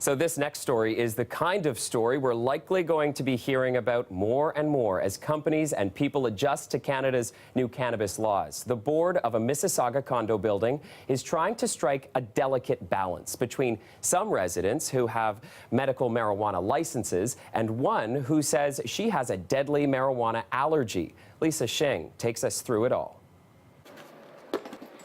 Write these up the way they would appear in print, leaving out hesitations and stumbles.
So this next story is the kind of story we're likely going to be hearing about more and more as companies and people adjust to Canada's new cannabis laws. The board of a Mississauga condo building is trying to strike a delicate balance between some residents who have medical marijuana licenses and one who says she has a deadly marijuana allergy. Lisa Shing takes us through it all.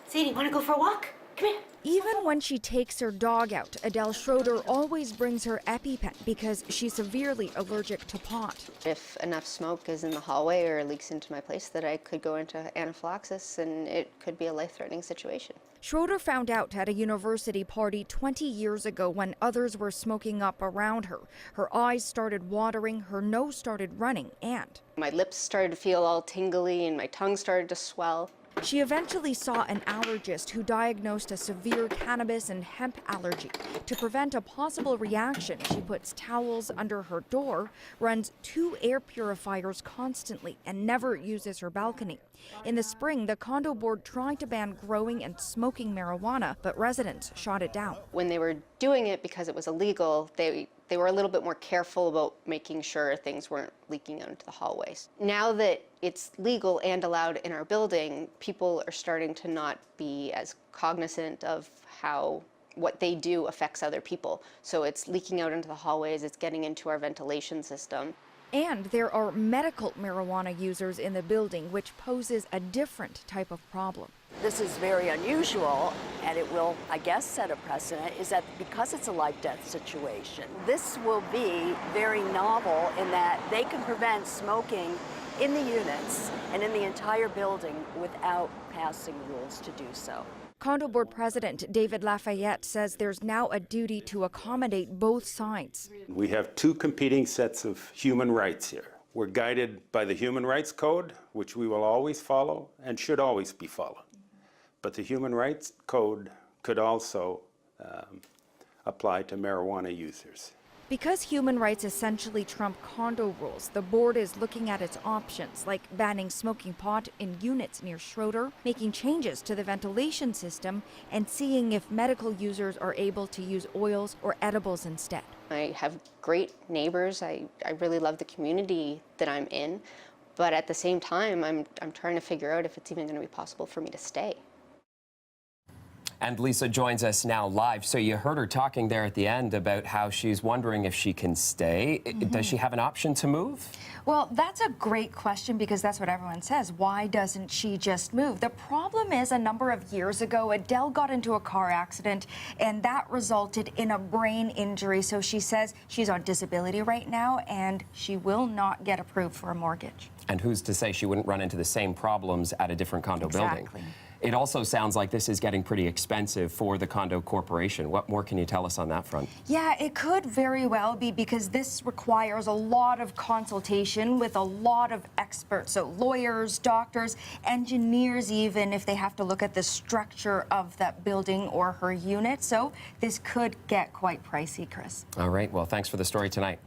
Sadie, want to go for a walk? Come here. Even when she takes her dog out, Adele Schroeder always brings her EpiPen because she's severely allergic to pot. If enough smoke is in the hallway or leaks into my place, that I could go into anaphylaxis and it could be a life-threatening situation. Schroeder found out at a university party 20 years ago when others were smoking up around her. Her eyes started watering, her nose started running, and my lips started to feel all tingly and my tongue started to swell. She eventually saw an allergist who diagnosed a severe cannabis and hemp allergy. To prevent a possible reaction, she puts towels under her door, runs 2 air purifiers constantly, and never uses her balcony. In the spring, the condo board tried to ban growing and smoking marijuana, but residents shot it down. When they were doing it because it was illegal, they were a little bit more careful about making sure things weren't leaking out into the hallways. Now that it's legal and allowed in our building, people are starting to not be as cognizant of how what they do affects other people. So it's leaking out into the hallways, it's getting into our ventilation system. And there are medical marijuana users in the building, which poses a different type of problem. This is very unusual, and it will, I guess, set a precedent, is that because it's a life-death situation, this will be very novel in that they can prevent smoking in the units and in the entire building without passing rules to do so. Condo board president David Lafayette says there's now a duty to accommodate both sides. We have 2 competing sets of human rights here. We're guided by the Human Rights Code, which we will always follow and should always be followed. But the Human Rights Code could also apply to marijuana users. Because human rights essentially trump condo rules, the board is looking at its options, like banning smoking pot in units near Schroeder, making changes to the ventilation system, and seeing if medical users are able to use oils or edibles instead. I have great neighbors. I really love the community that I'm in, but at the same time, I'm trying to figure out if it's even going to be possible for me to stay. And Lisa joins us now live. So you heard her talking there at the end about how she's wondering if she can stay. Does she have an option to move? Well, that's a great question because that's what everyone says. Why doesn't she just move? The problem is a number of years ago, Adele got into a car accident and that resulted in a brain injury. So she says she's on disability right now and she will not get approved for a mortgage. And who's to say she wouldn't run into the same problems at a different condo building? It also sounds like this is getting pretty expensive for the condo corporation. What more can you tell us on that front? Yeah, it could very well be because this requires a lot of consultation with a lot of experts. So lawyers, doctors, engineers even, if they have to look at the structure of that building or her unit. So this could get quite pricey, Chris. All right, well, thanks for the story tonight.